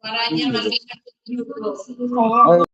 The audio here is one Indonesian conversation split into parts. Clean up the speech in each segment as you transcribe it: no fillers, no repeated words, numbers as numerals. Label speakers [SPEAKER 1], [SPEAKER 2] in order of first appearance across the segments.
[SPEAKER 1] Suaranya masih dulu.
[SPEAKER 2] Oh,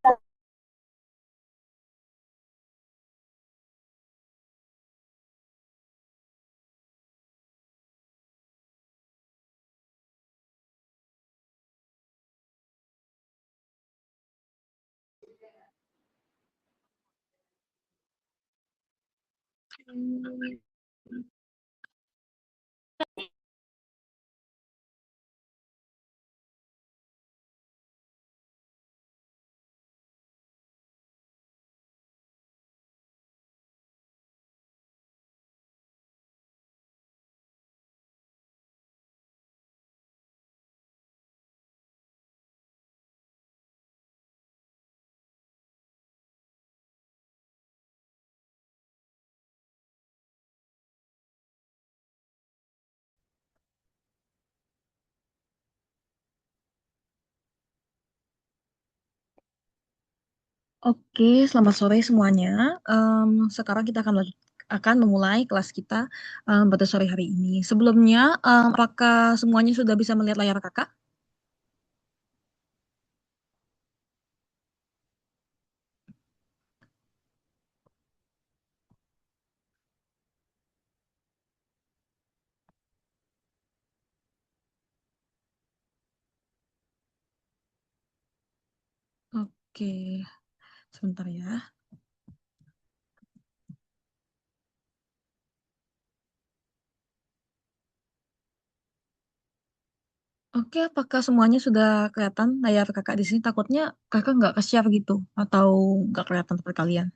[SPEAKER 1] Oke, selamat sore semuanya. Sekarang kita akan memulai kelas kita pada sore hari ini. Sebelumnya, apakah semuanya sudah bisa melihat layar kakak? Oke, sebentar ya. Oke, apakah semuanya sudah kelihatan layar kakak di sini? Takutnya kakak nggak ke-share gitu, atau nggak kelihatan seperti kalian.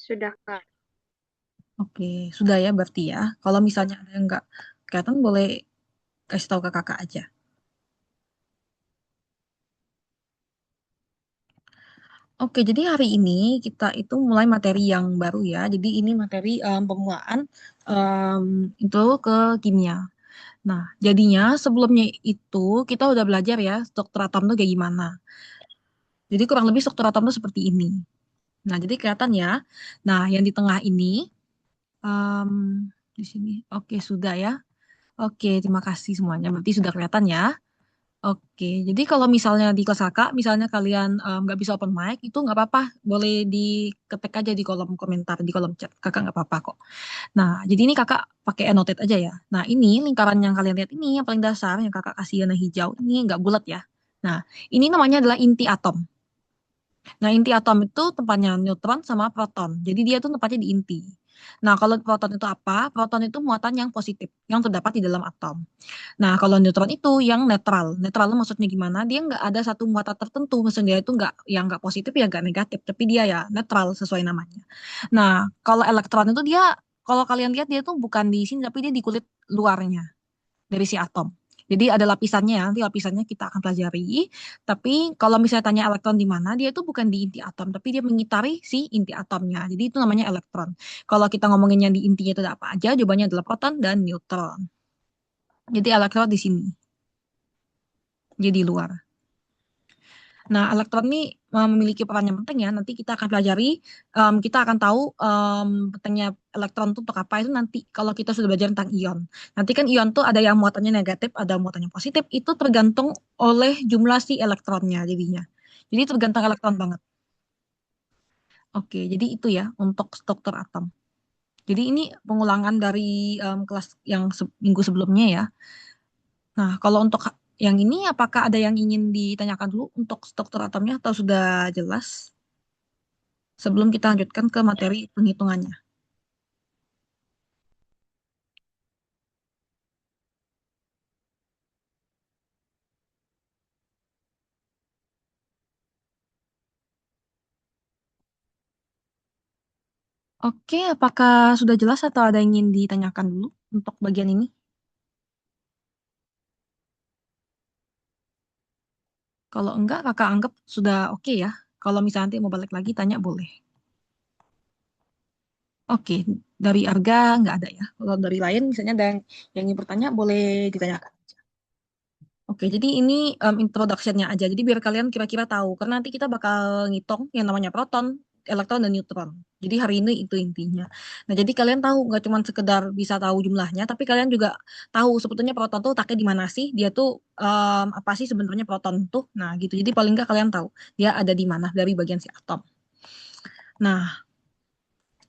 [SPEAKER 2] sudah Kak.
[SPEAKER 1] Oke, sudah ya berarti ya. Kalau misalnya ada yang nggak kelihatan, boleh kasih tahu ke kakak aja. Oke, jadi hari ini kita itu mulai materi yang baru ya. Jadi ini materi pemulaan em, itu ke kimia. Nah, jadinya sebelumnya itu kita udah belajar ya struktur atom itu kayak gimana. Jadi kurang lebih struktur atom itu seperti ini. Nah, jadi kelihatan ya. Nah, yang di tengah ini em, di sini. Oke, sudah ya. Oke, terima kasih semuanya. Berarti sudah kelihatan ya. Oke, jadi kalau misalnya di kelas kakak, misalnya kalian nggak bisa open mic, itu nggak apa-apa, boleh diketik aja di kolom komentar, di kolom chat, kakak nggak apa-apa kok. Nah, jadi ini kakak pakai annotate aja ya. Nah, ini lingkaran yang kalian lihat ini, yang paling dasar, yang kakak kasih warna hijau, ini nggak bulat ya. Nah, ini namanya adalah inti atom. Nah, inti atom itu tempatnya neutron sama proton. Jadi dia tuh tempatnya di inti. Nah, kalau proton itu apa? Proton itu muatan yang positif, yang terdapat di dalam atom. Nah, kalau neutron itu yang netral. Netral itu maksudnya gimana? Dia nggak ada satu muatan tertentu. Maksudnya dia itu nggak yang nggak positif ya nggak negatif, tapi dia ya netral sesuai namanya. Nah, kalau elektron itu dia, kalau kalian lihat dia tuh bukan di sini, tapi dia di kulit luarnya dari si atom. Jadi ada lapisannya, nanti lapisannya kita akan pelajari. Tapi kalau misalnya tanya elektron di mana, dia itu bukan di inti atom, tapi dia mengitari si inti atomnya. Jadi itu namanya elektron. Kalau kita ngomongin yang di intinya itu ada apa aja, jawabannya adalah proton dan neutron. Jadi elektron di sini, jadi di luar. Nah, elektron ini memiliki peran yang penting ya. Nanti kita akan pelajari, kita akan tahu pentingnya elektron itu untuk apa itu nanti kalau kita sudah belajar tentang ion. Nanti kan ion tuh ada yang muatannya negatif, ada muatannya positif. Itu tergantung oleh jumlah si elektronnya jadinya. Jadi tergantung elektron banget. Oke, jadi itu ya untuk struktur atom. Jadi ini pengulangan dari kelas yang minggu sebelumnya ya. Nah, kalau untuk yang ini, apakah ada yang ingin ditanyakan dulu untuk struktur atomnya atau sudah jelas? Sebelum kita lanjutkan ke materi penghitungannya. Oke, apakah sudah jelas atau ada yang ingin ditanyakan dulu untuk bagian ini? Kalau enggak, kakak anggap sudah oke ya. Kalau misalnya nanti mau balik lagi, tanya boleh. Oke, dari Arga nggak ada ya. Kalau dari lain, misalnya ada yang ingin bertanya, boleh ditanyakan. Oke, jadi ini introduction-nya aja. Jadi biar kalian kira-kira tahu. Karena nanti kita bakal ngitung yang namanya proton. elektron dan neutron. Jadi hari ini itu intinya. Nah, jadi kalian tahu nggak cuma sekedar bisa tahu jumlahnya, tapi kalian juga tahu sebetulnya proton tuh letaknya di mana sih? Dia tuh apa sih sebenarnya proton tuh? Nah, gitu. Jadi paling nggak kalian tahu dia ada di mana dari bagian si atom. Nah,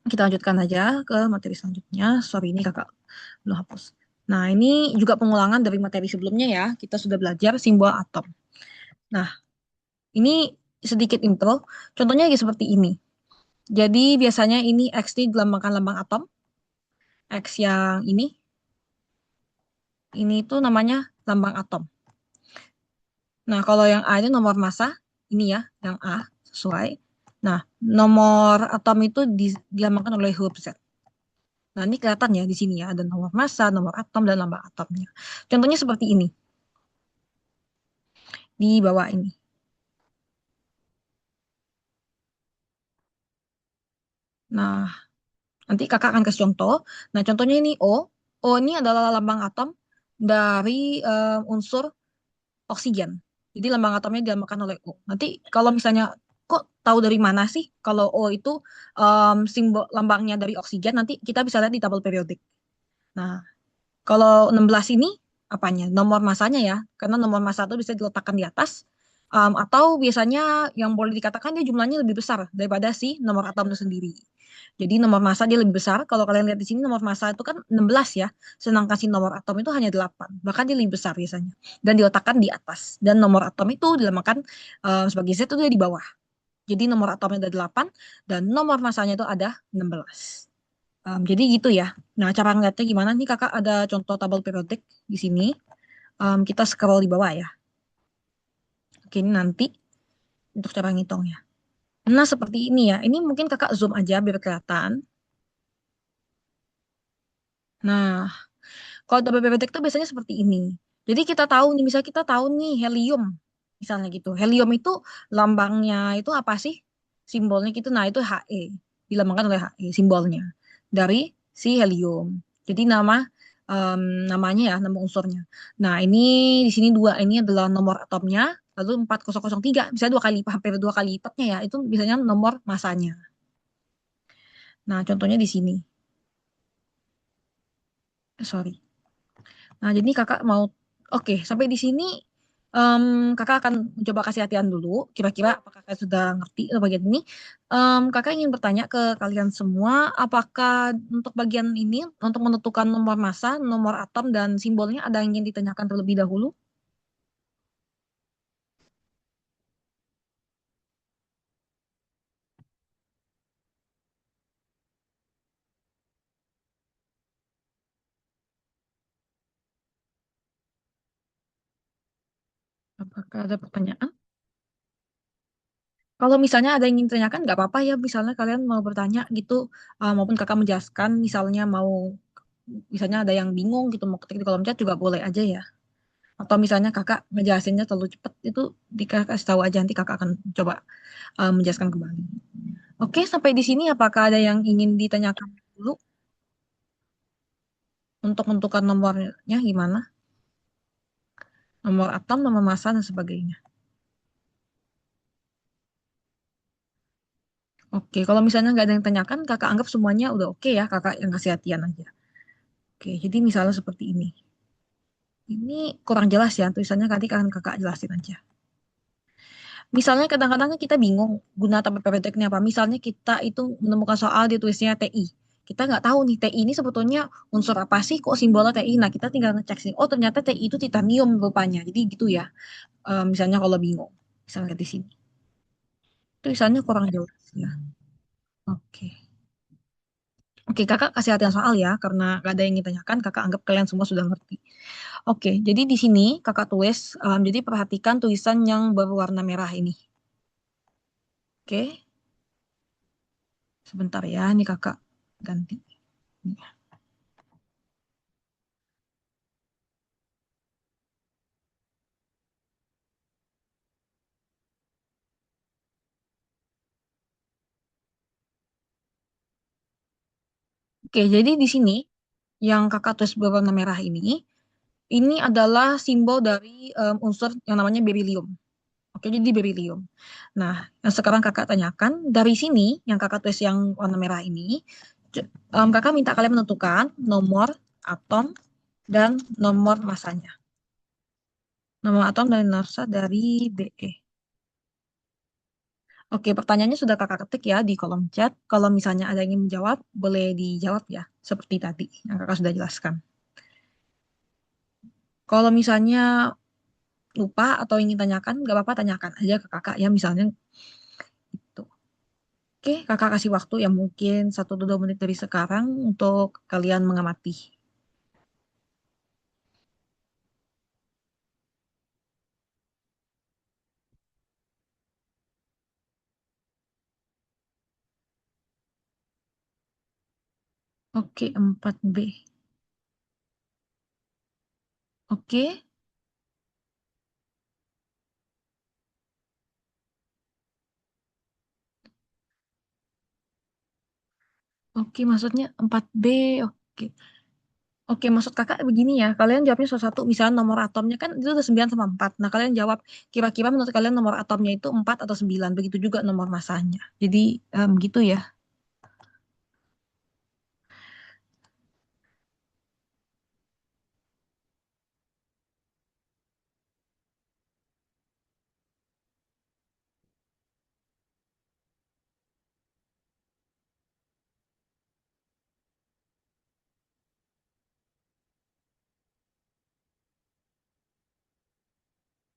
[SPEAKER 1] kita lanjutkan aja ke materi selanjutnya. Sorry, ini kakak belum hapus. Nah, ini juga pengulangan dari materi sebelumnya ya. Kita sudah belajar simbol atom. Nah, ini sedikit intro. Contohnya ya seperti ini. Jadi biasanya ini X ini dilambangkan lambang atom. X yang ini tuh namanya lambang atom. Nah, kalau yang A itu nomor massa, ini ya, yang A sesuai. Nah, nomor atom itu dilambangkan oleh huruf Z. Nah, ini kelihatan ya di sini ya, ada nomor massa, nomor atom, dan lambang atomnya. Contohnya seperti ini, di bawah ini. Nah, nanti kakak akan kasih contoh. Nah, contohnya ini O. O ini adalah lambang atom dari unsur oksigen. Jadi lambang atomnya dilambangkan oleh O. Nanti kalau misalnya kok tahu dari mana sih kalau O itu simbol lambangnya dari oksigen, nanti kita bisa lihat di tabel periodik. Nah, kalau 16 ini apanya? Nomor masanya ya. Karena nomor massa itu bisa diletakkan di atas. Atau biasanya yang boleh dikatakan dia jumlahnya lebih besar daripada si nomor atom itu sendiri. Jadi nomor massa dia lebih besar. Kalau kalian lihat di sini nomor massa itu kan 16 ya. Sedangkan si nomor atom itu hanya 8. Bahkan dia lebih besar biasanya. Dan diletakkan di atas. Dan nomor atom itu dilemakan sebagai Z itu dia di bawah. Jadi nomor atomnya ada 8 dan nomor massanya itu ada 16. Jadi gitu ya. Nah, cara ngeliatnya gimana nih kakak ada contoh tabel periodik di sini. Kita scroll di bawah ya. Oke, ini nanti untuk cara ngitungnya. Nah, seperti ini ya. Ini mungkin kakak zoom aja biar kelihatan. Nah, kalau tabel periodik itu biasanya seperti ini. Jadi kita tahu nih, misalnya kita tahu nih helium, misalnya gitu. Helium itu lambangnya itu apa sih? Simbolnya gitu. Nah, itu He. Dilambangkan oleh He simbolnya dari si helium. Jadi em, namanya ya, nama unsurnya. Nah, ini di sini dua, ini adalah nomor atomnya, lalu 4003, misalnya dua kali, hampir dua kali lipatnya ya, itu biasanya nomor masanya. Nah, contohnya di sini. Sorry. Nah, jadi kakak mau, oke, sampai di sini em, kakak akan mencoba kasih latihan dulu. Kira-kira apakah kakak sudah ngerti bagian ini? Kakak ingin bertanya ke kalian semua, apakah untuk bagian ini, untuk menentukan nomor massa, nomor atom, dan simbolnya ada yang ingin ditanyakan terlebih dahulu? Apakah ada pertanyaan? Kalau misalnya ada yang ingin ditanyakan, nggak apa-apa ya. Misalnya kalian mau bertanya gitu, maupun kakak menjelaskan, misalnya misalnya ada yang bingung gitu, mau ketik di kolom chat juga boleh aja ya. Atau misalnya kakak ngejelasinnya terlalu cepat, itu dikasih kasih tahu aja, nanti kakak akan coba menjelaskan kembali. Oke, sampai di sini apakah ada yang ingin ditanyakan dulu untuk menentukan nomornya gimana? Nomor atom, nomor massa, dan sebagainya. Oke, kalau misalnya nggak ada yang tanyakan, kakak anggap semuanya udah oke ya, kakak yang kasih hatian aja. Oke, jadi misalnya seperti ini. Ini kurang jelas ya, tulisannya nanti akan kakak jelasin aja. Misalnya kadang-kadang kan kita bingung guna tabel periode ini apa. Misalnya kita itu menemukan soal di tulisnya TI. Kita nggak tahu nih TI ini sebetulnya unsur apa sih kok simbolnya TI. Nah kita tinggal ngecek sih. Oh ternyata TI itu titanium rupanya. Jadi gitu ya. Misalnya kalau bingung. Misalnya di sini. Tulisannya kurang jelas ya. Oke. Oke, kakak kasih hatian soal ya, karena gak ada yang ditanyakan, kakak anggap kalian semua sudah ngerti. Oke, jadi di sini kakak tulis, jadi perhatikan tulisan yang berwarna merah ini. Oke, sebentar ya, ini kakak ganti. Oke, jadi di sini yang kakak tulis berwarna merah ini adalah simbol dari unsur yang namanya berilium. Oke, jadi berilium. Nah, yang sekarang kakak tanyakan, dari sini, yang kakak tulis yang warna merah ini, kakak minta kalian menentukan nomor atom dan nomor masanya. Nomor atom dan massa dari BE. Oke, pertanyaannya sudah kakak ketik ya di kolom chat. Kalau misalnya ada yang ingin menjawab, boleh dijawab ya, seperti tadi yang kakak sudah jelaskan. Kalau misalnya lupa atau ingin tanyakan, nggak apa-apa tanyakan aja ke kakak ya, misalnya itu. Oke, kakak kasih waktu yang mungkin 1 atau 2 menit dari sekarang untuk kalian mengamati. Oke, 4B. Oke, oke, maksudnya 4B. Oke. Oke, maksud kakak begini ya, kalian jawabnya satu-satu, misalnya nomor atomnya kan itu udah 9 sama 4. Nah, kalian jawab kira-kira menurut kalian nomor atomnya itu 4 atau 9. Begitu juga nomor masanya. Jadi, gitu ya.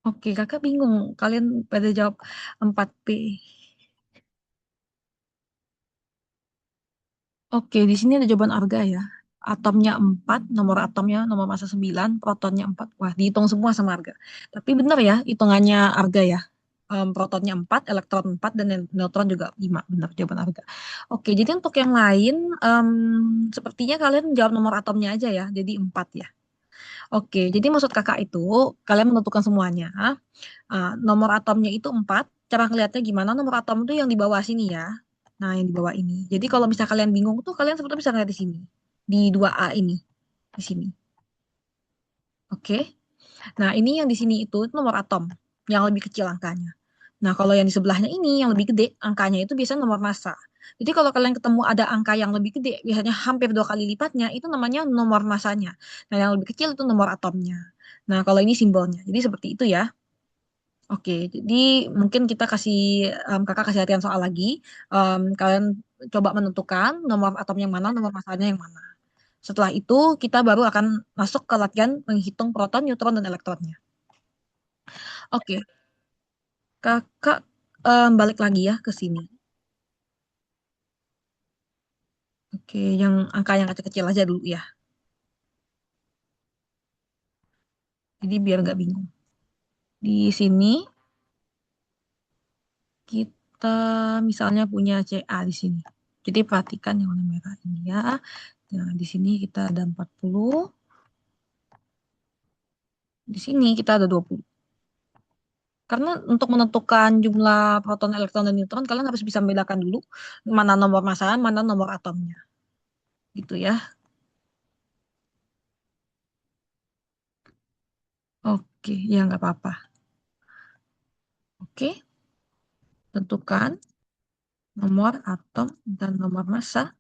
[SPEAKER 1] Oke, kakak bingung. Kalian pada jawab 4P. Oke, di sini ada jawaban Arga ya. Atomnya 4, nomor atomnya, nomor massa 9, protonnya 4. Wah, dihitung semua sama Arga. Tapi benar ya, hitungannya Arga ya. Protonnya 4, elektron 4, dan neutron juga 5. Benar jawaban Arga. Oke, jadi untuk yang lain, sepertinya kalian jawab nomor atomnya aja ya. Jadi 4 ya. Oke, jadi maksud kakak itu, kalian menentukan semuanya. Nomor atomnya itu 4. Cara ngeliatnya gimana? Nomor atom itu yang di bawah sini ya. Nah, yang di bawah ini. Jadi kalau misalnya kalian bingung tuh kalian sebetulnya bisa ngeliat di sini. Di 2A ini. Di sini. Oke. Nah, ini yang di sini itu nomor atom. Yang lebih kecil angkanya. Nah, kalau yang di sebelahnya ini yang lebih gede, angkanya itu biasanya nomor massa. Jadi kalau kalian ketemu ada angka yang lebih gede, biasanya hampir 2 kali lipatnya, itu namanya nomor massanya. Nah, yang lebih kecil itu nomor atomnya. Nah, kalau ini simbolnya. Jadi seperti itu ya. Oke, jadi mungkin kita kasih kakak kasih latihan soal lagi. Kalian coba menentukan nomor atom yang mana, nomor masanya yang mana. Setelah itu kita baru akan masuk ke latihan menghitung proton, neutron, dan elektronnya. Oke, kakak balik lagi ya ke sini. Oke, yang angka yang kecil-kecil aja dulu ya. Jadi biar nggak bingung. Di sini kita misalnya punya CA di sini. Jadi perhatikan yang warna merah ini ya. Nah, di sini kita ada 40. Di sini kita ada 20. Karena untuk menentukan jumlah proton, elektron, dan neutron, kalian harus bisa membedakan dulu mana nomor massa, mana nomor atomnya. Gitu ya. Oke, ya nggak apa-apa. Oke, tentukan nomor atom dan nomor massa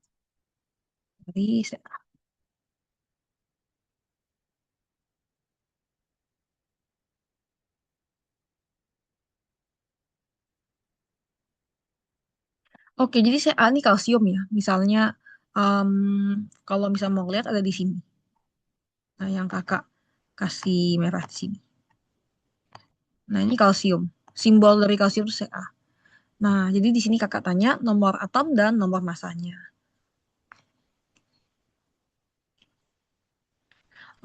[SPEAKER 1] dari CA. Oke, jadi CA ini kalsium ya. Misalnya, em, kalau misalnya mau lihat ada di sini. Nah, yang kakak kasih merah di sini. Nah, ini kalsium. Simbol dari kalsium itu Ca. Nah, jadi di sini kakak tanya nomor atom dan nomor massanya.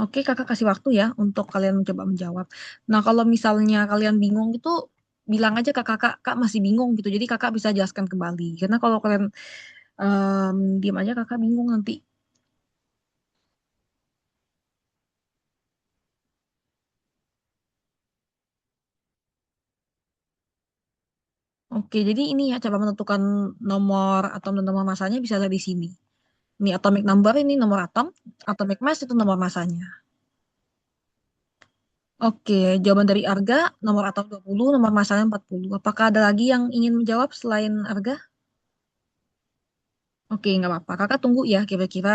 [SPEAKER 1] Oke, kakak kasih waktu ya untuk kalian mencoba menjawab. Nah, kalau misalnya kalian bingung itu, bilang aja ke kakak, kak masih bingung gitu. Jadi kakak bisa jelaskan kembali. Karena kalau kalian diam aja, kakak bingung nanti. Oke, jadi ini ya cara menentukan nomor atom dan nomor massanya bisa dari sini. Ini atomic number, ini nomor atom. Atomic mass itu nomor massanya. Oke, jawaban dari Arga, nomor atom 20, nomor masanya 40. Apakah ada lagi yang ingin menjawab selain Arga? Oke, nggak apa-apa. Kakak tunggu ya, kira-kira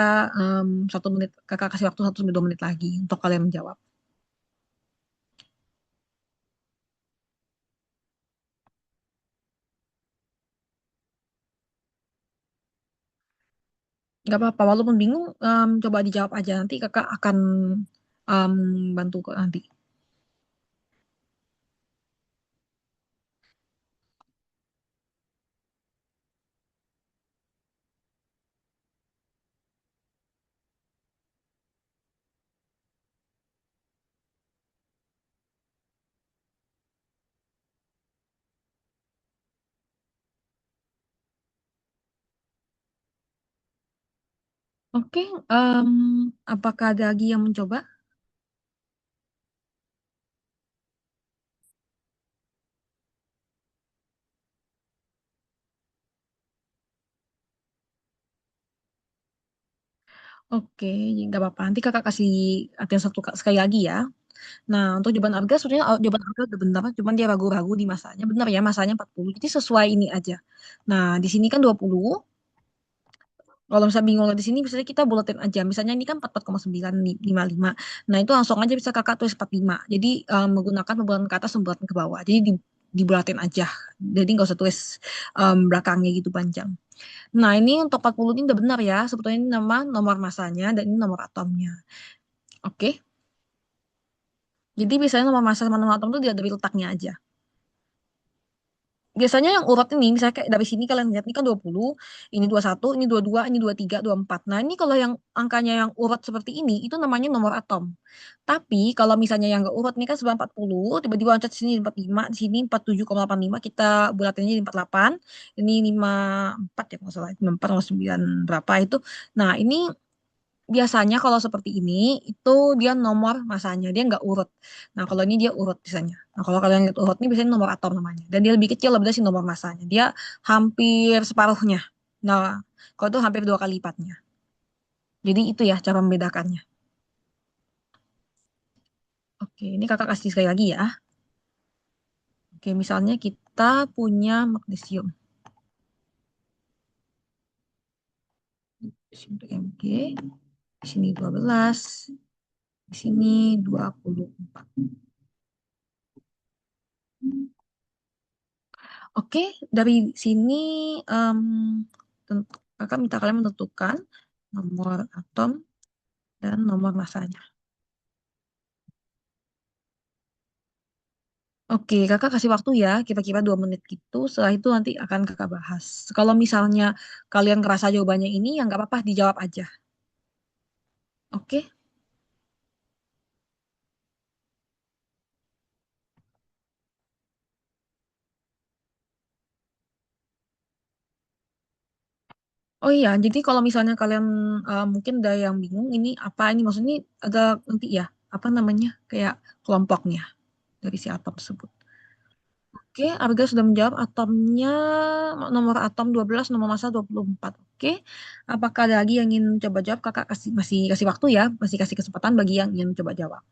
[SPEAKER 1] 1 menit. Kakak kasih waktu 1 sampai 2 menit lagi untuk kalian menjawab. Nggak apa-apa, walaupun bingung, coba dijawab aja. Nanti kakak akan em, bantu kok nanti. Oke, apakah ada lagi yang mencoba? Oke, nggak apa-apa. Nanti kakak kasih latihan sekali lagi ya. Nah, untuk jawaban Arga, sebenarnya jawaban Arga udah benar, cuman dia ragu-ragu di masanya. Benar ya, masanya 40. Jadi sesuai ini aja. Nah, di sini kan 20. Kalau misalnya bingung di sini, misalnya kita bulatin aja. Misalnya ini kan 44,955. Nah, itu langsung aja bisa kakak tulis 45. Jadi menggunakan pembulatan ke atas, pembulatan ke bawah. Jadi dibulatin aja. Jadi nggak usah tulis belakangnya gitu panjang. Nah, ini untuk 40 ini udah benar ya. Sebetulnya ini nama nomor masanya dan ini nomor atomnya. Oke. Jadi biasanya nomor massa sama nomor atom itu dia dari letaknya aja. Biasanya yang urat ini, misalnya kayak dari sini kalian lihat, ini kan 20, ini 21, ini 22, ini 23, 24. Nah, ini kalau yang angkanya yang urat seperti ini, itu namanya nomor atom. Tapi kalau misalnya yang nggak urat, ini kan 940, tiba-tiba loncat di sini 45, di sini 47,85, kita bulatinnya di 48, ini 54 ya, kalau nggak salah, 54 atau 9 berapa itu. Nah, ini biasanya kalau seperti ini itu dia nomor masanya, dia nggak urut. Nah kalau ini dia urut biasanya. Nah kalau kalian lihat urut ini biasanya nomor atom namanya. Dan dia lebih kecil lebih dari si nomor masanya. Dia hampir separuhnya. Nah kalau itu hampir 2 kali lipatnya. Jadi itu ya cara membedakannya. Oke, ini kakak kasih sekali lagi ya. Oke, misalnya kita punya magnesium. Magnesium untuk Mg. Di sini 12. Di sini 24. Oke, dari sini em, kakak minta kalian menentukan nomor atom dan nomor masanya. Oke, kakak kasih waktu ya, kira-kira 2 menit gitu. Setelah itu nanti akan kakak bahas. Kalau misalnya kalian ngerasa jawabannya ini, ya nggak apa-apa, dijawab aja. Oke? Oh iya, jadi kalau misalnya kalian mungkin ada yang bingung, ini apa ini maksudnya ada nanti ya, apa namanya, kayak kelompoknya dari si atom tersebut. Oke, Arga sudah menjawab atomnya nomor atom 12, nomor massa 24. Oke. Apakah ada lagi yang ingin coba jawab? Kakak masih kasih waktu ya, masih kasih kesempatan bagi yang ingin coba jawab.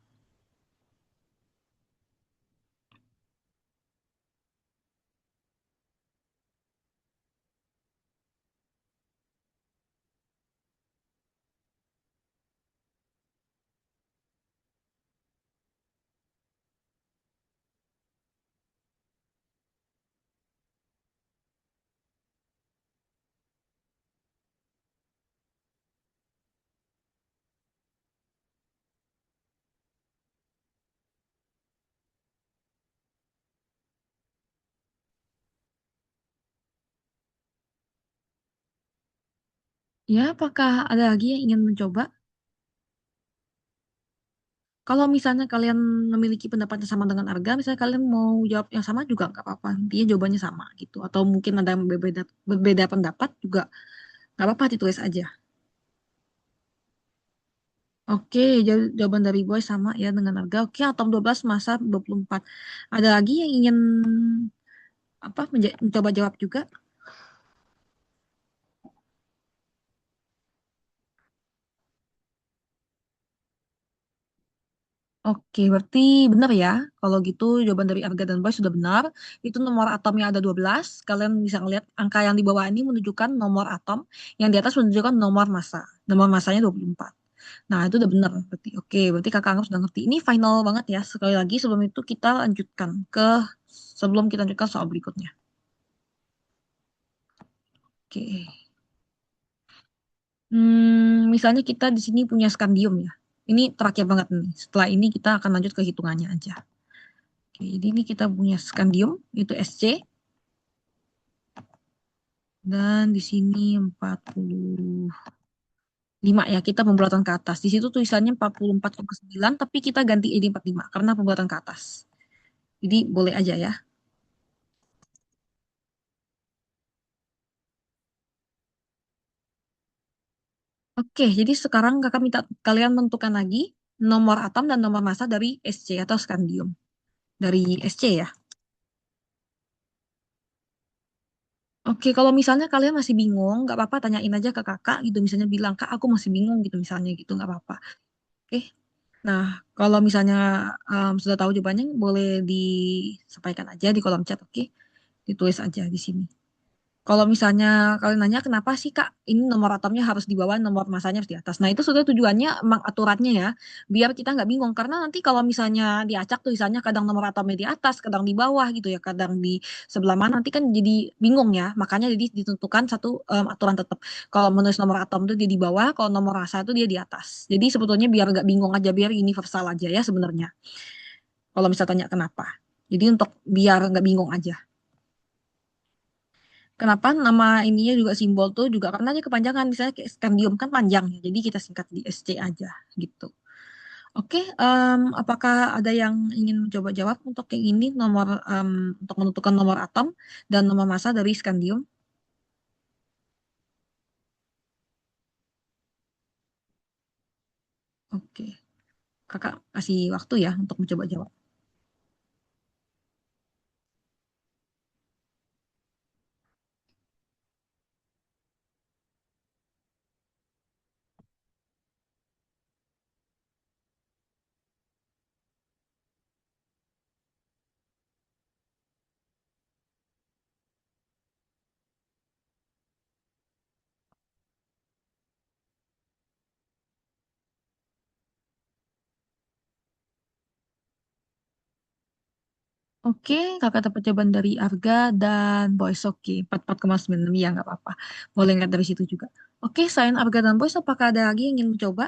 [SPEAKER 1] Ya, apakah ada lagi yang ingin mencoba? Kalau misalnya kalian memiliki pendapat yang sama dengan Arga, misalnya kalian mau jawab yang sama juga nggak apa-apa. Intinya jawabannya sama gitu. Atau mungkin ada yang berbeda pendapat juga nggak apa-apa, ditulis aja. Oke, jawaban dari Boy sama ya dengan Arga. Oke, atom 12 massa 24. Ada lagi yang ingin apa mencoba jawab juga? Oke, berarti benar ya. Kalau gitu jawaban dari Arga dan Boy sudah benar. Itu nomor atomnya ada 12. Kalian bisa ngeliat angka yang di bawah ini menunjukkan nomor atom, yang di atas menunjukkan nomor massa. Nomor massanya 24. Nah, itu udah benar berarti. Oke, berarti kakak anggap sudah ngerti. Ini final banget ya. Sekali lagi sebelum itu kita lanjutkan sebelum kita lanjutkan soal berikutnya. Oke. Misalnya kita di sini punya skandium ya. Ini terakhir banget nih. Setelah ini kita akan lanjut ke hitungannya aja. Oke, jadi ini kita punya skandium, itu Sc. Dan di sini 45 ya, kita pembuatan ke atas. Di situ tulisannya 44,9, tapi kita ganti jadi 45 karena pembuatan ke atas. Jadi boleh aja ya. Oke, jadi sekarang kakak minta kalian menentukan lagi nomor atom dan nomor massa dari Sc atau skandium. Dari Sc ya. Oke, kalau misalnya kalian masih bingung, nggak apa-apa tanyain aja ke kakak gitu. Misalnya bilang, kak aku masih bingung gitu misalnya gitu, nggak apa-apa. Oke, nah kalau misalnya sudah tahu jawabannya, boleh disampaikan aja di kolom chat, oke? Ditulis aja di sini. Kalau misalnya kalian nanya kenapa sih Kak ini nomor atomnya harus di bawah, nomor masanya harus di atas. Nah itu sudah tujuannya emang aturannya ya, biar kita nggak bingung. Karena nanti kalau misalnya diacak tulisannya kadang nomor atomnya di atas, kadang di bawah gitu ya, kadang di sebelah mana, nanti kan jadi bingung ya. Makanya jadi ditentukan satu aturan tetap. Kalau menulis nomor atom itu dia di bawah, kalau nomor massa itu dia di atas. Jadi sebetulnya biar nggak bingung aja, biar universal aja ya sebenarnya. Kalau misalnya tanya kenapa. Jadi untuk biar nggak bingung aja. Kenapa nama ininya juga simbol tuh juga karena dia kepanjangan misalnya kayak skandium kan panjang ya jadi kita singkat di SC aja gitu. Oke, apakah ada yang ingin mencoba jawab untuk yang ini nomor untuk menentukan nomor atom dan nomor massa dari skandium? Oke, kakak kasih waktu ya untuk mencoba jawab. Oke, kakak dapat jawaban dari Arga dan Boys. Oke, 44,9 ya nggak apa-apa. Boleh lihat dari situ juga. Oke, selain Arga dan Boys, apakah ada lagi yang ingin mencoba?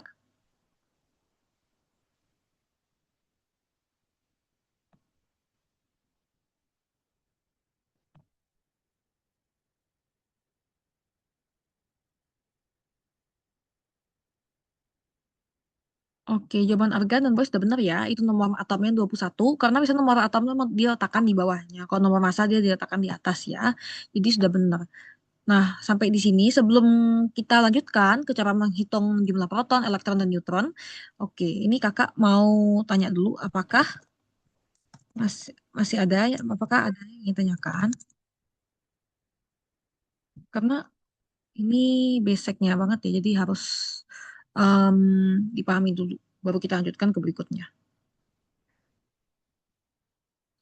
[SPEAKER 1] Oke, jawaban argan dan boys udah benar ya. Itu nomor atomnya 21. Karena misalnya nomor atomnya dia letakkan di bawahnya. Kalau nomor massa dia diletakkan di atas ya. Jadi sudah benar. Nah, sampai di sini sebelum kita lanjutkan ke cara menghitung jumlah proton, elektron, dan neutron. Oke, ini kakak mau tanya dulu apakah masih masih ada apakah ada yang ingin tanyakan? Karena ini basicnya banget ya. Jadi harus em, dipahami dulu. Baru kita lanjutkan ke berikutnya.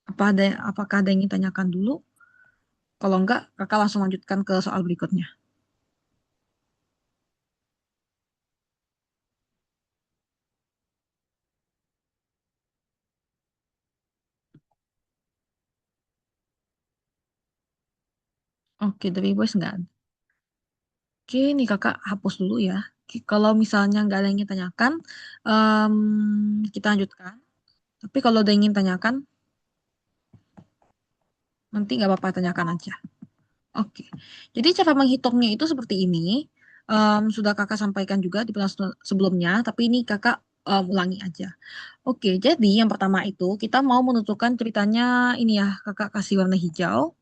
[SPEAKER 1] Apakah ada yang ingin tanyakan dulu? Kalau enggak, kakak langsung lanjutkan ke soal berikutnya. Oke, dari voice enggak ada. Oke, ini kakak hapus dulu ya. Oke, kalau misalnya nggak ada yang ingin tanyakan, kita lanjutkan. Tapi kalau ada yang ingin tanyakan, nanti nggak apa-apa tanyakan aja. Oke, jadi cara menghitungnya itu seperti ini. Sudah kakak sampaikan juga di penjelasan sebelumnya, tapi ini kakak ulangi aja. Oke, jadi yang pertama itu kita mau menentukan ceritanya ini ya, kakak kasih warna hijau.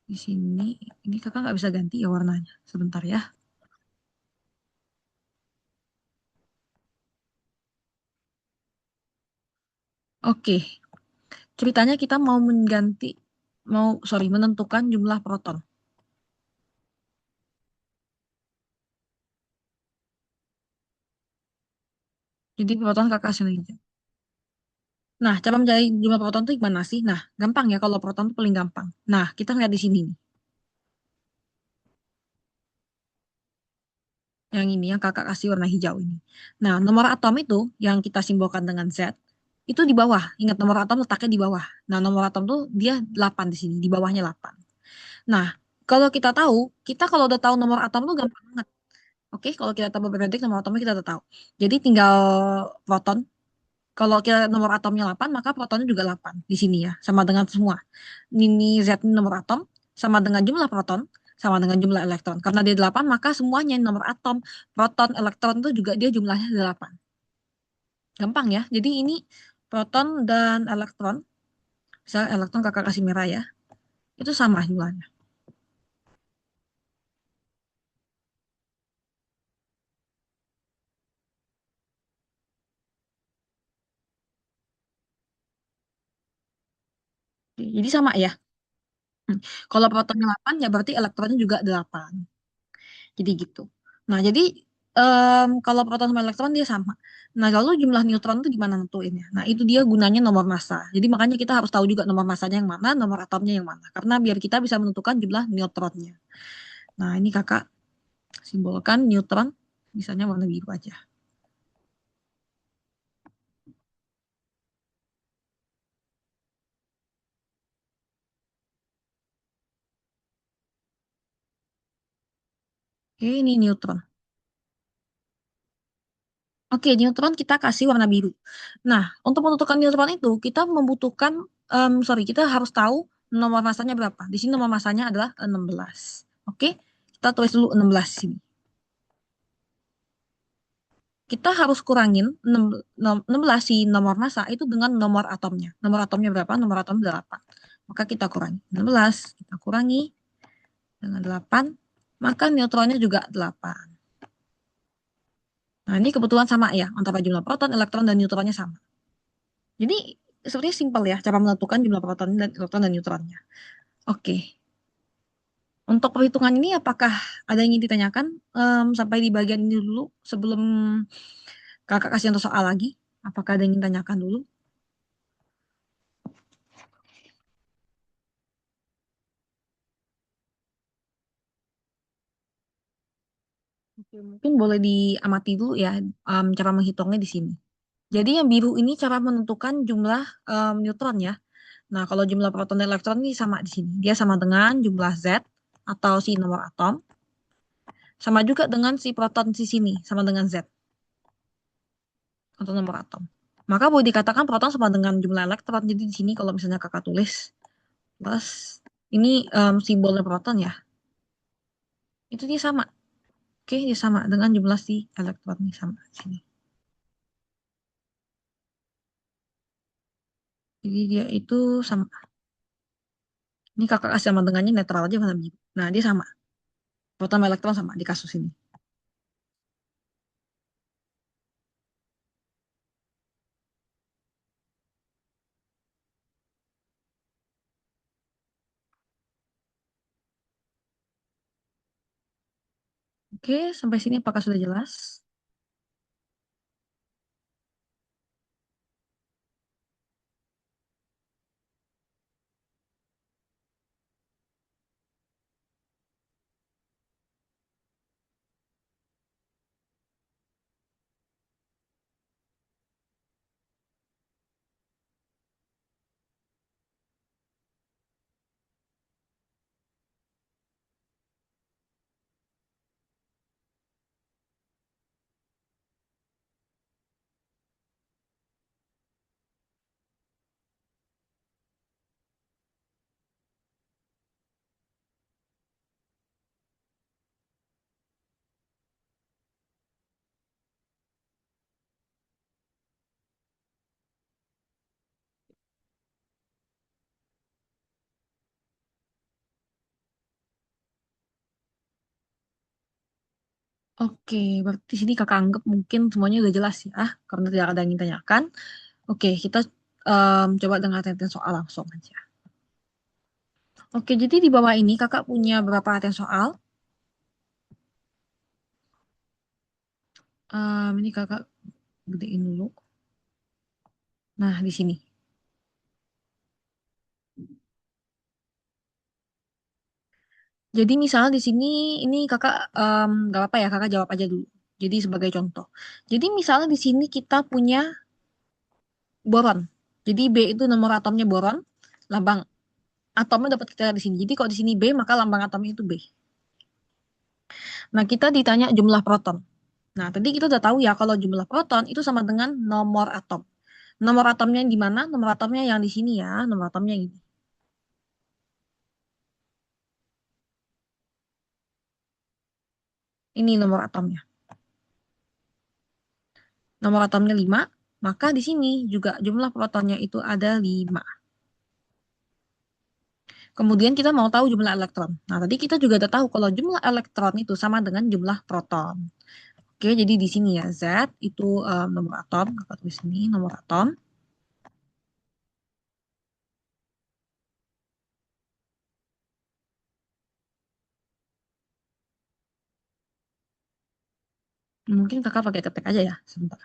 [SPEAKER 1] Di sini, ini kakak nggak bisa ganti ya warnanya. Sebentar ya. Oke, ceritanya kita mau menentukan jumlah proton. Jadi proton kakak hasilnya hijau. Nah, cara mencari jumlah proton itu gimana sih? Nah, gampang ya kalau proton itu paling gampang. Nah, kita lihat di sini nih. Yang ini yang kakak kasih warna hijau ini. Nah, nomor atom itu yang kita simbolkan dengan Z itu di bawah. Ingat nomor atom letaknya di bawah. Nah, nomor atom tuh dia 8 di sini, di bawahnya 8. Nah, kalau kita tahu, kita kalau udah tahu nomor atom tuh gampang banget. Oke, kalau kita tahu periodik nomor atomnya kita udah tahu. Jadi tinggal proton. Kalau kita nomor atomnya 8, maka protonnya juga 8 di sini ya, sama dengan semua. Ini Z ini nomor atom, sama dengan jumlah proton, sama dengan jumlah elektron. Karena dia 8, maka semuanya nomor atom, proton, elektron itu juga dia jumlahnya 8. Gampang ya. Jadi ini proton dan elektron, misalnya elektron kakak kasih merah ya, itu sama jumlahnya. Jadi sama ya. Hmm. Kalau protonnya 8, ya berarti elektronnya juga 8. Jadi gitu. Nah, jadi kalau proton sama elektron dia sama. Nah, lalu jumlah neutron itu gimana nentuinnya? Nah, itu dia gunanya nomor massa. Jadi makanya kita harus tahu juga nomor massanya yang mana, nomor atomnya yang mana. Karena biar kita bisa menentukan jumlah neutronnya. Nah, ini kakak simbolkan neutron, misalnya warna biru aja. Oke, ini neutron. Oke, neutron kita kasih warna biru. Nah, untuk menentukan neutron itu, kita membutuhkan, sorry, kita harus tahu nomor masanya berapa. Di sini nomor masanya adalah 16. Oke, kita tulis dulu 16 sini. Kita harus kurangin 16 si nomor massa itu dengan nomor atomnya. Nomor atomnya berapa? Nomor atom 8. Maka kita kurangi. 16 kita kurangi dengan 8, maka neutronnya juga 8. Nah, ini kebetulan sama ya, antara jumlah proton, elektron, dan neutronnya sama. Jadi, sebenarnya simpel ya, cara menentukan jumlah proton dan elektron dan neutronnya. Oke, untuk perhitungan ini apakah ada yang ingin ditanyakan sampai di bagian ini dulu sebelum kakak kasih contoh soal lagi? Apakah ada yang ingin tanyakan dulu? Oke, mungkin boleh diamati dulu ya cara menghitungnya di sini. Jadi yang biru ini cara menentukan jumlah neutron ya. Nah, kalau jumlah proton dan elektron ini sama di sini. Dia sama dengan jumlah Z atau si nomor atom, sama juga dengan si proton di sini, sama dengan Z atau nomor atom. Maka boleh dikatakan proton sama dengan jumlah elektron. Jadi di sini kalau misalnya kakak tulis plus ini simbolnya proton ya, itu dia sama. Oke, dia sama dengan jumlah si elektron ini sama di sini. Jadi dia itu sama. Ini kakak kasih sama dengannya netral aja warna biru. Nah, dia sama. Proton sama elektron sama di kasus ini. Oke, sampai sini apakah sudah jelas? Oke, berarti di sini kakak anggap mungkin semuanya udah jelas ya, karena tidak ada yang ditanyakan. Oke, kita coba dengarkan soal langsung aja. Oke, jadi di bawah ini kakak punya berapa perhatian soal? Ini kakak Gedein dulu. Nah, di sini. Jadi misalnya di sini ini kakak nggak apa-apa ya kakak jawab aja dulu. Jadi sebagai contoh. Jadi misalnya di sini kita punya boron. Jadi B itu nomor atomnya boron, lambang atomnya dapat kita lihat di sini. Jadi kalau di sini B maka lambang atomnya itu B. Nah kita ditanya jumlah proton. Nah tadi kita udah tahu ya kalau jumlah proton itu sama dengan nomor atom. Nomor atomnya yang di mana? Nomor atomnya yang di sini ya. Nomor atomnya yang ini. Ini nomor atomnya. Nomor atomnya 5, maka di sini juga jumlah protonnya itu ada 5. Kemudian kita mau tahu jumlah elektron. Nah, tadi kita juga udah tahu kalau jumlah elektron itu sama dengan jumlah proton. Oke, jadi di sini ya Z itu nomor atom, kakak tulis ini nomor atom. Mungkin kakak pakai ketik aja ya, sebentar.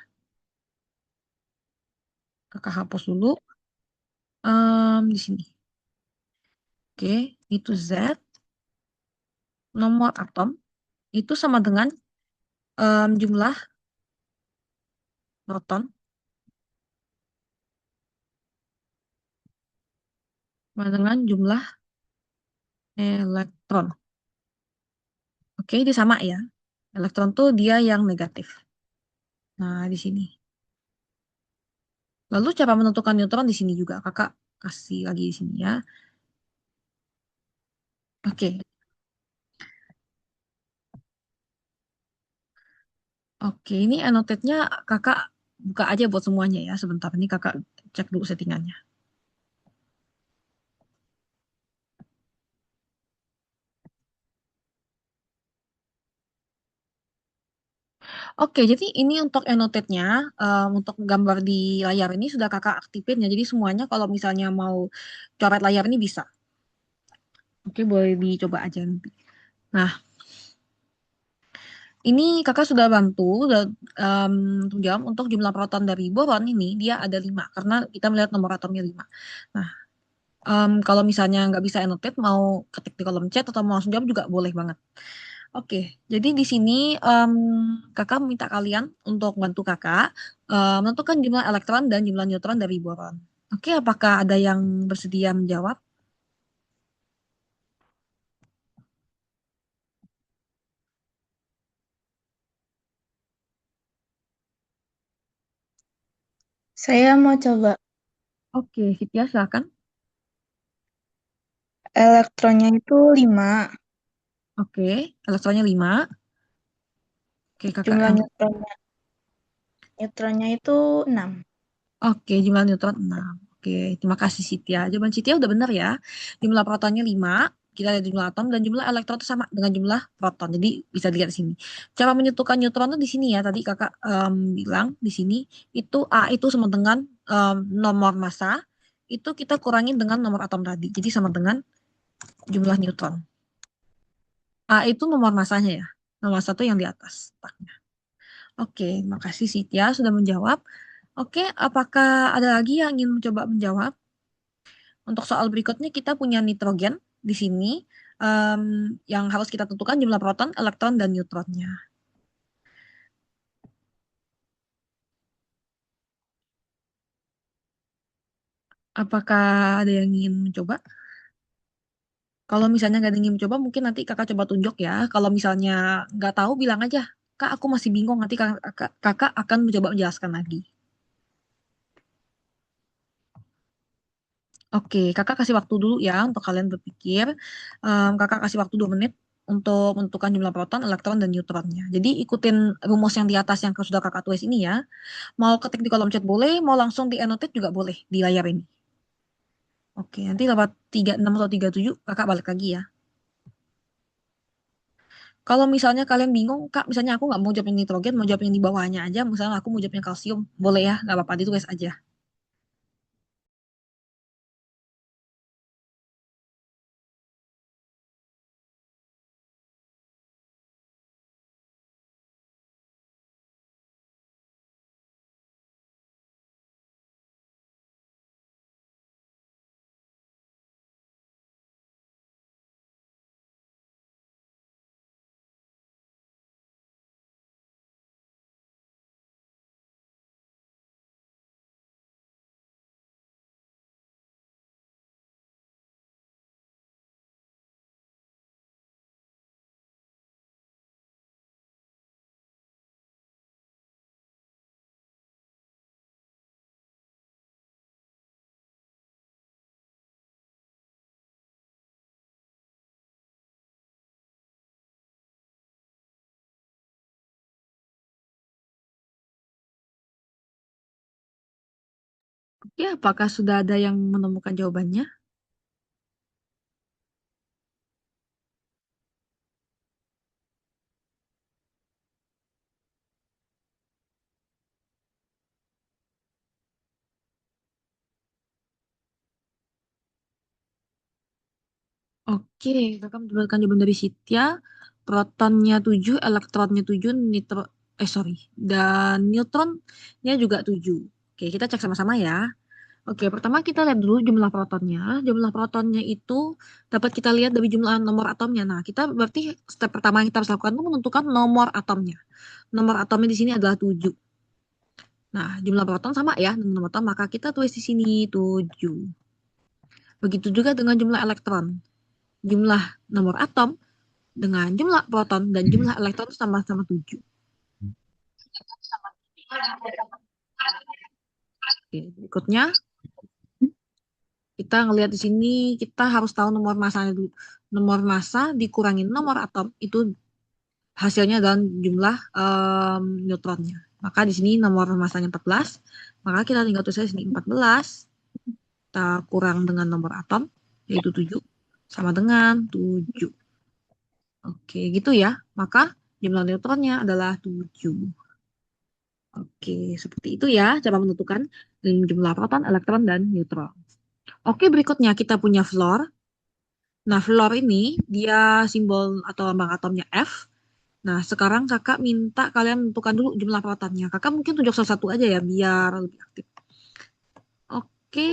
[SPEAKER 1] Kakak hapus dulu di sini. Oke, itu Z nomor atom itu sama dengan jumlah proton sama dengan jumlah elektron. Oke, ini sama ya. Elektron tuh dia yang negatif. Nah, di sini. Lalu cara menentukan neutron di sini juga. Kakak kasih lagi di sini ya. Oke. Oke, ini annotate-nya kakak buka aja buat semuanya ya. Sebentar, ini kakak cek dulu settingannya. Oke, jadi ini untuk annotate-nya, untuk gambar di layar ini sudah kakak aktifin ya. Jadi semuanya kalau misalnya mau coret layar ini bisa. Oke, boleh dicoba aja nanti. Nah, ini kakak sudah bantu udah, jawab untuk jumlah proton dari boron ini dia ada 5 karena kita melihat nomor atomnya 5. Nah, kalau misalnya nggak bisa annotate mau ketik di kolom chat atau mau langsung jawab juga boleh banget. Oke, jadi di sini kakak minta kalian untuk bantu kakak menentukan jumlah elektron dan jumlah neutron dari boron. Oke, apakah ada yang bersedia menjawab?
[SPEAKER 2] Saya mau coba.
[SPEAKER 1] Oke, Fitya silakan.
[SPEAKER 2] Elektronnya itu 5.
[SPEAKER 1] Oke, elektronnya 5. Oke, kakak
[SPEAKER 2] Jumlah
[SPEAKER 1] yang
[SPEAKER 2] neutronnya itu 6.
[SPEAKER 1] Oke, jumlah neutron 6. Oke, terima kasih Sitya. Jawaban Sitya udah benar ya. Jumlah protonnya 5, kita lihat jumlah atom, dan jumlah elektron itu sama dengan jumlah proton. Jadi bisa dilihat di sini. Cara menentukan neutron itu di sini ya. Tadi kakak bilang di sini, itu A itu sama dengan nomor massa, itu kita kurangin dengan nomor atom tadi. Jadi sama dengan jumlah neutron. A itu nomor massanya ya. Nomor massa itu yang di atas. Oke, makasih Sitya sudah menjawab. Oke, apakah ada lagi yang ingin mencoba menjawab? Untuk soal berikutnya kita punya nitrogen di sini yang harus kita tentukan jumlah proton, elektron, dan neutronnya. Apakah ada yang ingin mencoba? Kalau misalnya nggak ada yang ingin mencoba, mungkin nanti kakak coba tunjuk ya. Kalau misalnya nggak tahu, bilang aja. Kak, aku masih bingung. Nanti kakak akan mencoba menjelaskan lagi. Oke, kakak kasih waktu dulu ya untuk kalian berpikir. Kakak kasih waktu 2 menit untuk menentukan jumlah proton, elektron, dan neutronnya. Jadi ikutin rumus yang di atas yang sudah kakak tulis ini ya. Mau ketik di kolom chat boleh, mau langsung di annotate juga boleh di layar ini. Oke, nanti lewat 36 atau 37 kakak balik lagi ya. Kalau misalnya kalian bingung, kak, misalnya aku nggak mau jawab yang nitrogen, mau jawab yang di bawahnya aja, misalnya aku mau jawab yang kalsium, boleh ya, nggak apa-apa, ditulis aja. Ya, apakah sudah ada yang menemukan jawabannya? Oke, kakak mendapatkan jawaban dari Sitya. Protonnya 7, elektronnya 7, sorry. Dan neutronnya juga 7. Oke, kita cek sama-sama ya. Oke, pertama kita lihat dulu jumlah protonnya. Jumlah protonnya itu dapat kita lihat dari jumlah nomor atomnya. Nah, kita berarti step pertama yang kita harus lakukan itu menentukan nomor atomnya. Nomor atomnya di sini adalah 7. Nah, jumlah proton sama ya dengan nomor atom, maka kita tulis di sini 7. Begitu juga dengan jumlah elektron. Jumlah nomor atom dengan jumlah proton dan jumlah elektron sama-sama 7. Oke, berikutnya kita ngelihat di sini kita harus tahu nomor masanya dulu. Nomor massa dikurangin nomor atom itu hasilnya adalah jumlah neutronnya. Maka di sini nomor masanya 14, maka kita tinggal tulis di sini 14 kita kurang dengan nomor atom yaitu 7 sama dengan 7. Oke, gitu ya. Maka jumlah neutronnya adalah 7. Oke, seperti itu ya cara menentukan jumlah proton, elektron, dan neutron. Oke, berikutnya kita punya fluor. Nah, fluor ini dia simbol atau lambang atomnya F. Nah, sekarang kakak minta kalian menentukan dulu jumlah protonnya. Kakak mungkin tunjuk salah satu aja ya, biar lebih aktif. Oke,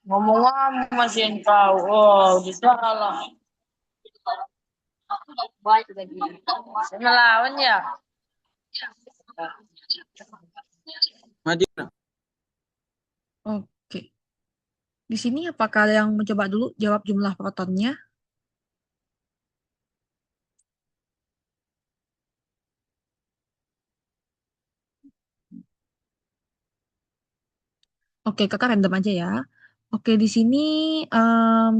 [SPEAKER 3] Ngomong masih kau. Oh, bisa kalah. Melawan ya.
[SPEAKER 4] Madina.
[SPEAKER 1] oke. Di sini apakah yang mencoba dulu jawab jumlah protonnya? Oke, kakak random aja ya. Oke, di sini em,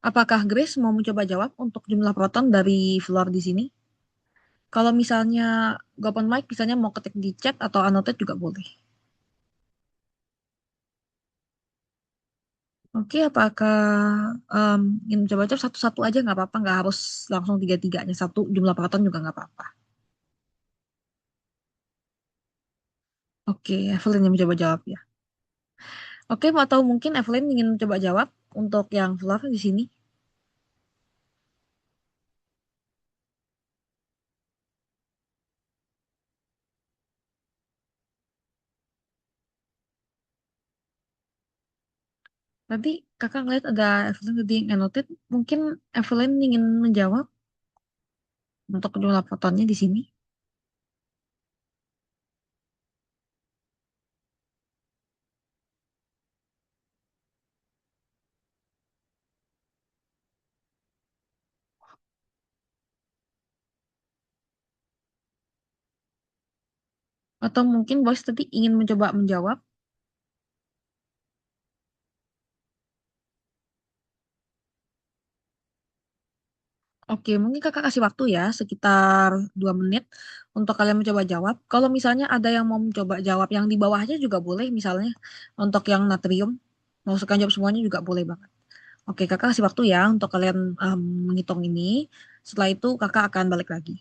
[SPEAKER 1] apakah Grace mau mencoba jawab untuk jumlah proton dari fluor di sini? Kalau misalnya gak open mic, misalnya mau ketik di chat atau annotate juga boleh. Oke, apakah ingin mencoba jawab satu-satu aja nggak apa-apa, nggak harus langsung tiga-tiganya. Satu jumlah proton juga nggak apa-apa. Oke, Evelyn yang mencoba jawab ya. Oke, mau tahu mungkin Evelyn ingin mencoba jawab untuk yang fluor di sini. Tadi kakak ngeliat ada Evelyn tadi yang annotate. Mungkin Evelyn ingin menjawab untuk jumlah protonnya di sini. Atau mungkin Boys tadi ingin mencoba menjawab. Oke, mungkin kakak kasih waktu ya, sekitar 2 menit untuk kalian mencoba jawab. Kalau misalnya ada yang mau mencoba jawab yang di bawahnya juga boleh, misalnya untuk yang natrium, mau sekalian jawab semuanya juga boleh banget. Oke, kakak kasih waktu ya untuk kalian menghitung ini. Setelah itu kakak akan balik lagi.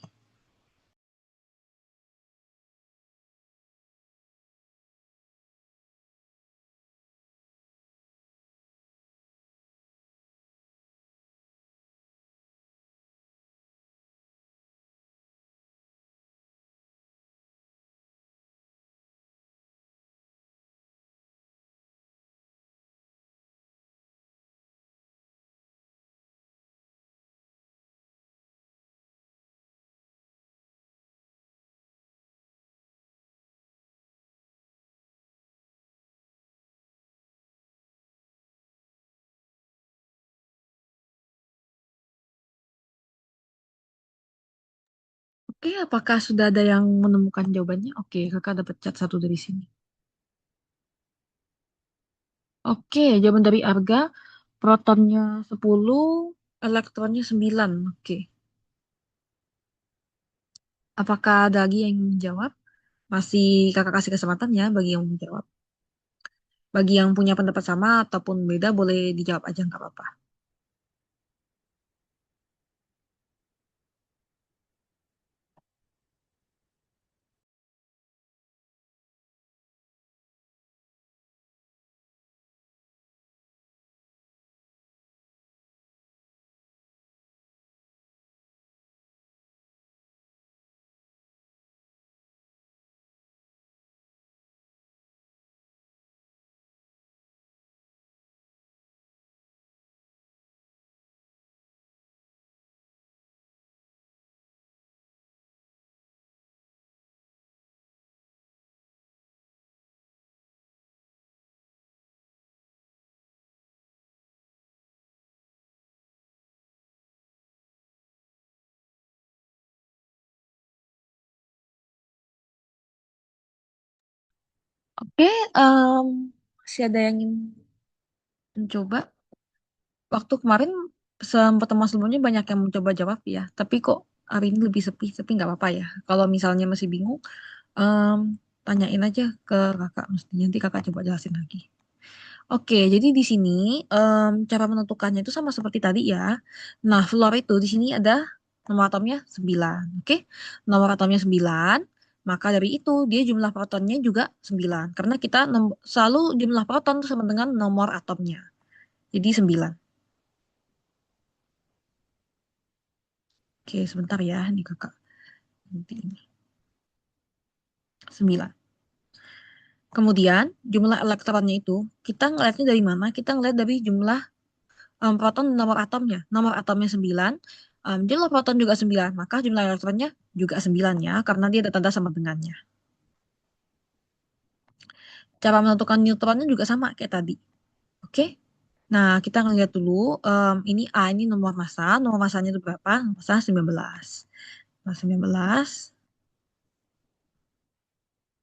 [SPEAKER 1] Oke, apakah sudah ada yang menemukan jawabannya? Oke, kakak dapat cat satu dari sini. Oke, jawaban dari Arga, protonnya 10, elektronnya 9. Oke, apakah ada lagi yang menjawab? Masih kakak kasih kesempatan ya bagi yang menjawab. Bagi yang punya pendapat sama ataupun beda, boleh dijawab aja, nggak apa-apa. Oke, masih ada yang ingin mencoba? Waktu kemarin pertemuan sebelumnya banyak yang mencoba jawab ya, tapi kok hari ini lebih sepi, tapi nggak apa-apa ya. Kalau misalnya masih bingung, em, tanyain aja ke kakak, mestinya nanti kakak coba jelasin lagi. Oke, jadi di sini cara menentukannya itu sama seperti tadi ya. Nah, fluor itu di sini ada nomor atomnya 9. Oke, nomor atomnya 9, maka dari itu dia jumlah protonnya juga 9. Karena kita selalu jumlah proton itu sama dengan nomor atomnya. Jadi 9. Oke, sebentar ya, ini kakak. Nanti ini. 9. Kemudian jumlah elektronnya itu kita ngelihatnya dari mana? Kita ngelihat dari jumlah proton dan nomor atomnya. Nomor atomnya 9, jumlah proton juga 9, maka jumlah elektronnya juga 9 ya, karena dia ada tanda sama dengannya. Cara menentukan neutronnya juga sama kayak tadi. Oke? Nah, kita ngelihat dulu, ini A ini nomor masanya itu berapa? Nomor masa 19. Nah, 19,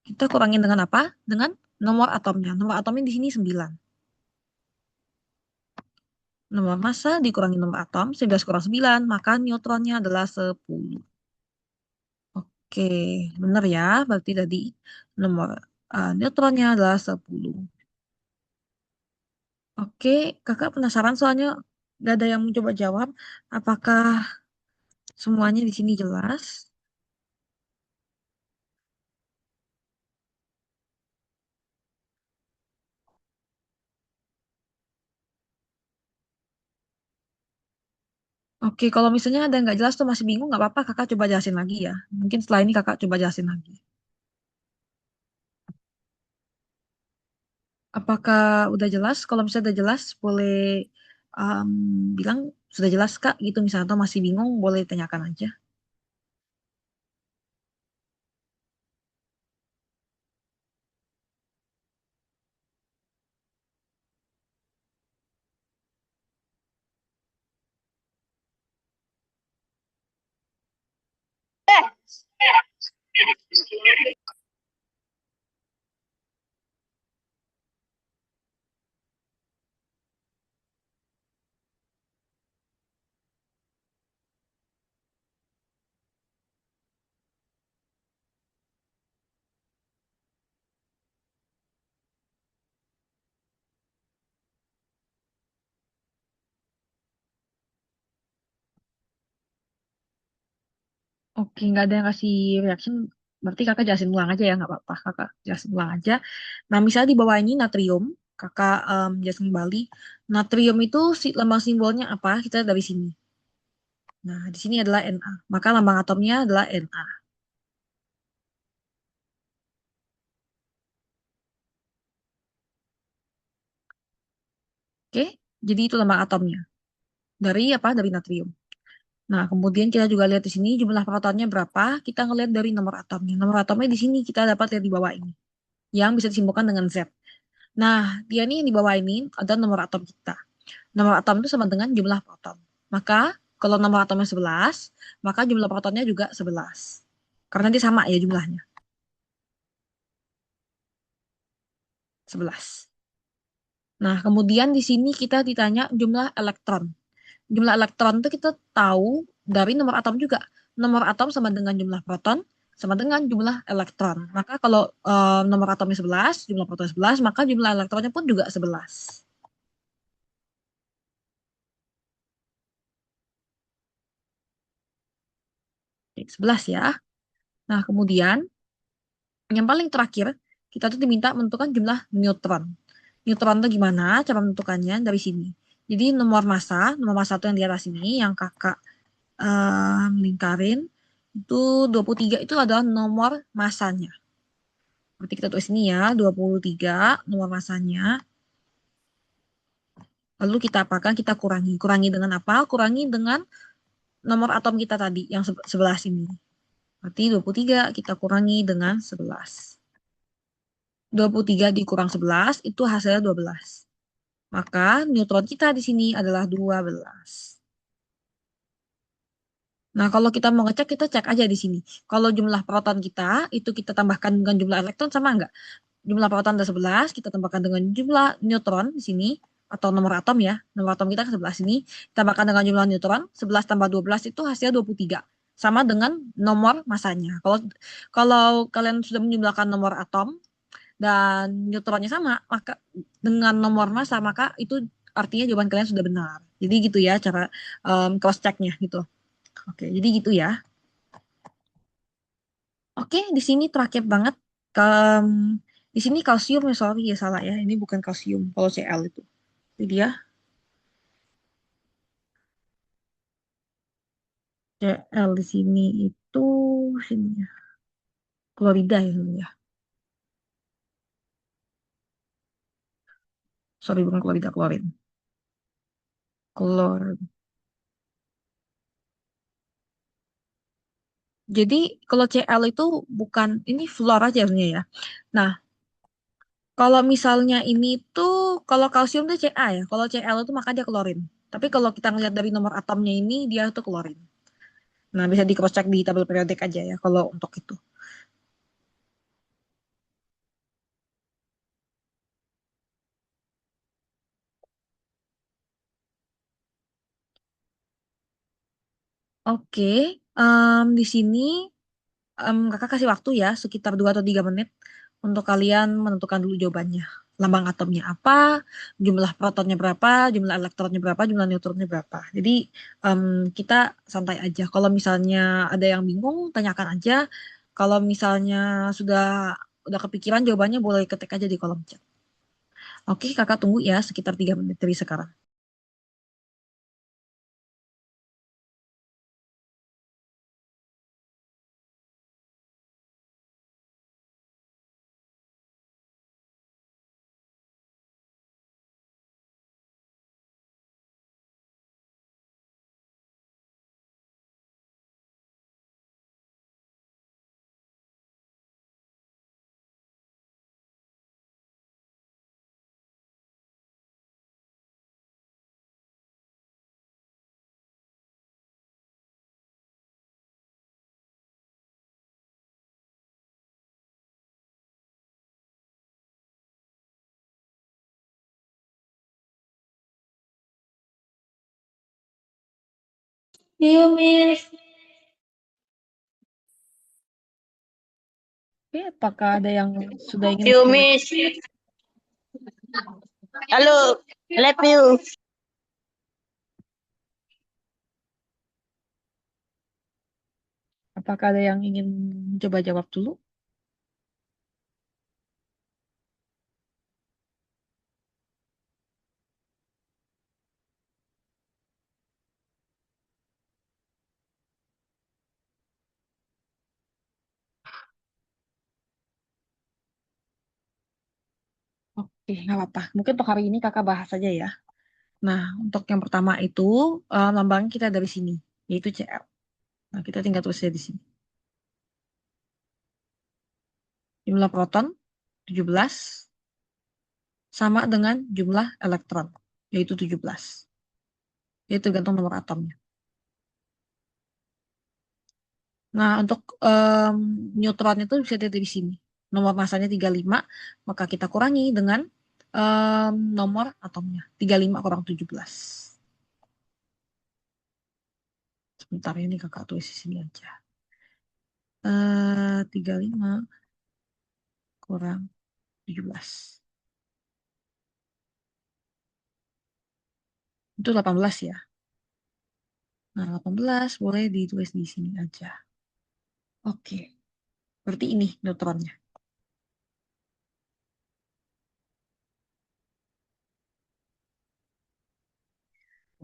[SPEAKER 1] kita kurangin dengan apa? Dengan nomor atomnya. Nomor atomnya di sini 9. Nomor massa dikurangi nomor atom, 11 kurang 9, maka neutronnya adalah 10. Oke, benar ya. Berarti tadi nomor neutronnya adalah 10. Oke, kakak penasaran soalnya gak ada yang mencoba jawab. Apakah semuanya di sini jelas? Oke, kalau misalnya ada yang nggak jelas tuh masih bingung, nggak apa-apa, kakak coba jelasin lagi ya. Mungkin setelah ini kakak coba jelasin lagi. Apakah udah jelas? Kalau misalnya udah jelas, boleh um, bilang sudah jelas kak gitu misalnya, atau masih bingung, boleh tanyakan aja. Oke, nggak ada yang kasih reaction. Berarti kakak jelasin ulang aja ya, nggak apa-apa. Kakak jelasin ulang aja. Nah, misalnya di bawah ini natrium, kakak jelasin kembali. Natrium itu si lambang simbolnya apa? Kita dari sini. Nah, di sini adalah Na. Maka lambang atomnya adalah Na. Oke, jadi itu lambang atomnya. Dari apa? Dari natrium. Nah, kemudian kita juga lihat di sini jumlah protonnya berapa. Kita ngelihat dari nomor atomnya. Nomor atomnya di sini kita dapat lihat di bawah ini. Yang bisa disimbolkan dengan Z. Nah, dia nih yang di bawah ini ada nomor atom kita. Nomor atom itu sama dengan jumlah proton. Maka kalau nomor atomnya 11, maka jumlah protonnya juga 11. Karena dia sama ya jumlahnya. 11. Nah, kemudian di sini kita ditanya jumlah elektron. Jumlah elektron itu kita tahu dari nomor atom juga. Nomor atom sama dengan jumlah proton, sama dengan jumlah elektron. Maka kalau nomor atomnya 11, jumlah proton 11, maka jumlah elektronnya pun juga 11. Oke, 11 ya. Nah, kemudian yang paling terakhir, kita tuh diminta menentukan jumlah neutron. Neutron itu gimana cara menentukannya dari sini. Jadi nomor massa itu yang di atas ini, yang kakak lingkarin, itu 23 itu adalah nomor massanya. Berarti kita tulis ini ya, 23 nomor massanya. Lalu kita apakan? Kita kurangi. Kurangi dengan apa? Kurangi dengan nomor atom kita tadi, yang 11 ini. Berarti 23 kita kurangi dengan 11. 23 dikurang 11 itu hasilnya 12. Maka neutron kita di sini adalah 12. Nah, kalau kita mau ngecek, kita cek aja di sini. Kalau jumlah proton kita, itu kita tambahkan dengan jumlah elektron sama enggak? Jumlah proton ada 11, kita tambahkan dengan jumlah neutron di sini, atau nomor atom ya. Nomor atom kita ke 11 ini, tambahkan dengan jumlah neutron, 11 tambah 12 itu hasilnya 23. Sama dengan nomor masanya. Kalau kalian sudah menjumlahkan nomor atom, dan neutronnya sama, maka dengan nomor massa, maka itu artinya jawaban kalian sudah benar. Jadi gitu ya cara cross checknya gitu. Oke, jadi gitu ya. Oke, di sini terakhir banget. Ke, di sini kalsium ya, sorry ya salah ya. Ini bukan kalsium, kalau Cl itu. Jadi dia Cl di sini itu sini ya. Klorida ya dulu ya. Sorry bukan klorida, klorin. Klor. Jadi kalau Cl itu bukan ini fluor aja sebenarnya ya. Nah, kalau misalnya ini tuh, kalau kalsium tuh Ca ya. Kalau Cl itu maka dia klorin. Tapi kalau kita ngeliat dari nomor atomnya ini, dia tuh klorin. Nah, bisa di cross check di tabel periodik aja ya kalau untuk itu. Oke, di sini kakak kasih waktu ya sekitar 2 atau 3 menit untuk kalian menentukan dulu jawabannya. Lambang atomnya apa, jumlah protonnya berapa, jumlah elektronnya berapa, jumlah neutronnya berapa. Jadi em, kita santai aja. Kalau misalnya ada yang bingung, tanyakan aja. Kalau misalnya udah kepikiran jawabannya, boleh ketik aja di kolom chat. Oke, kakak tunggu ya sekitar 3 menit dari sekarang.
[SPEAKER 2] Iya, Miss.
[SPEAKER 1] Oke, apakah ada yang sudah ingin
[SPEAKER 3] You
[SPEAKER 1] mencoba?
[SPEAKER 3] miss. Halo, I love you.
[SPEAKER 1] Apakah ada yang ingin coba jawab dulu? Oke, nggak apa-apa. Mungkin untuk hari ini kakak bahas saja ya. Nah, untuk yang pertama itu, lambang kita dari sini, yaitu Cl. Nah, kita tinggal tulisnya di sini. Jumlah proton 17 sama dengan jumlah elektron, yaitu 17. Itu tergantung nomor atomnya. Nah, untuk neutronnya itu bisa dilihat di sini. Nomor masanya 35, maka kita kurangi dengan nomor atomnya. 35 kurang 17. Sebentar ini kakak tulis di sini aja. 35 kurang 17. Itu 18 ya. Nah, 18 boleh ditulis di sini aja. Oke. Berarti ini neutronnya.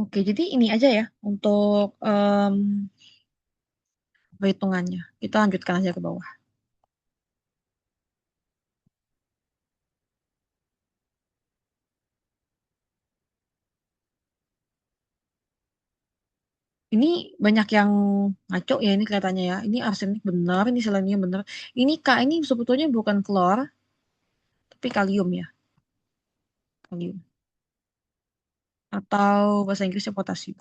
[SPEAKER 1] Oke, jadi ini aja ya untuk perhitungannya. Kita lanjutkan aja ke bawah. Ini banyak yang ngaco ya ini kelihatannya ya. Ini arsenik benar, ini selenium benar. Ini K ini sebetulnya bukan klor, tapi kalium ya. Kalium. Atau bahasa Inggrisnya potasium.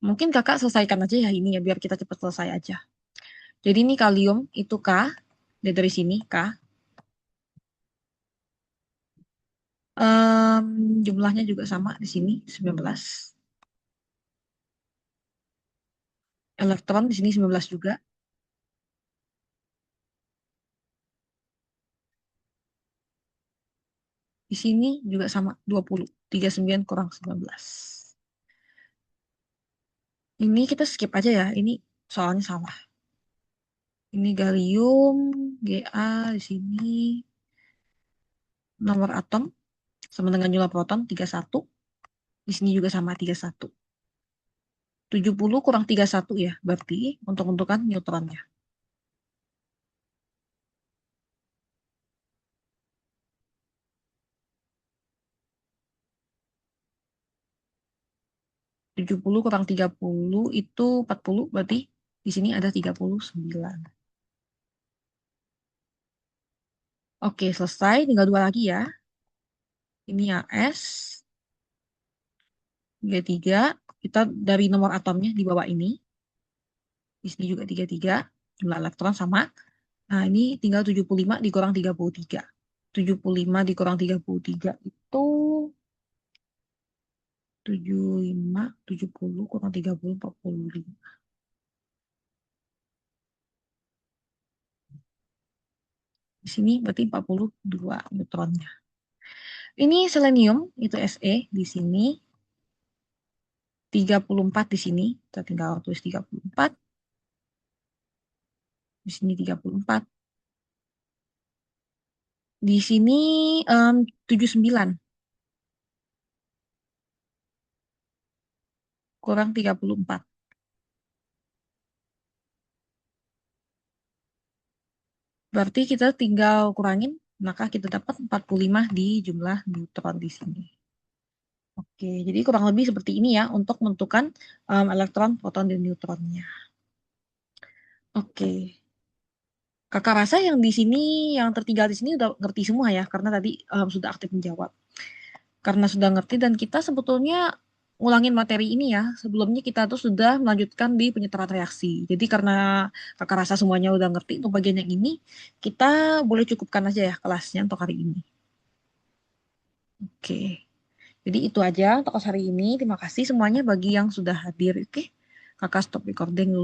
[SPEAKER 1] Mungkin kakak selesaikan aja ya ini ya, biar kita cepat selesai aja. Jadi ini kalium, itu K. Dari sini K. Jumlahnya juga sama di sini, 19. Elektron di sini 19 juga. Di sini juga sama, 20. 39 kurang 19. Ini kita skip aja ya, ini soalnya salah. Ini gallium, Ga di sini. Nomor atom sama dengan jumlah proton 31. Di sini juga sama 31. 70 kurang 31 ya, berarti untuk menentukan neutronnya. 70 kurang 30 itu 40, berarti di sini ada 39. Oke, selesai. Tinggal dua lagi ya. Ini AS, 33. Kita dari nomor atomnya di bawah ini. Di sini juga 33. Jumlah elektron sama. Nah, ini tinggal 75 dikurang 33. 75 dikurang 33 itu 75, 70 kurang 30, 45. Di sini berarti 42 neutronnya. Ini selenium, itu Se di sini. 34 di sini. Kita tinggal tulis 34. Di sini 34. Di sini 79 kurang 34. Berarti kita tinggal kurangin, maka kita dapat 45 di jumlah neutron di sini. Oke, jadi kurang lebih seperti ini ya untuk menentukan elektron, proton, dan neutronnya. Oke. Kakak rasa yang di sini, yang tertinggal di sini udah ngerti semua ya, karena tadi sudah aktif menjawab. Karena sudah ngerti dan kita sebetulnya ngulangin materi ini ya, sebelumnya kita tuh sudah melanjutkan di penyetaran reaksi. Jadi karena kakak rasa semuanya udah ngerti untuk bagian yang ini, kita boleh cukupkan aja ya kelasnya untuk hari ini. Oke, jadi itu aja untuk kelas hari ini. Terima kasih semuanya bagi yang sudah hadir. Oke, kakak stop recording dulu.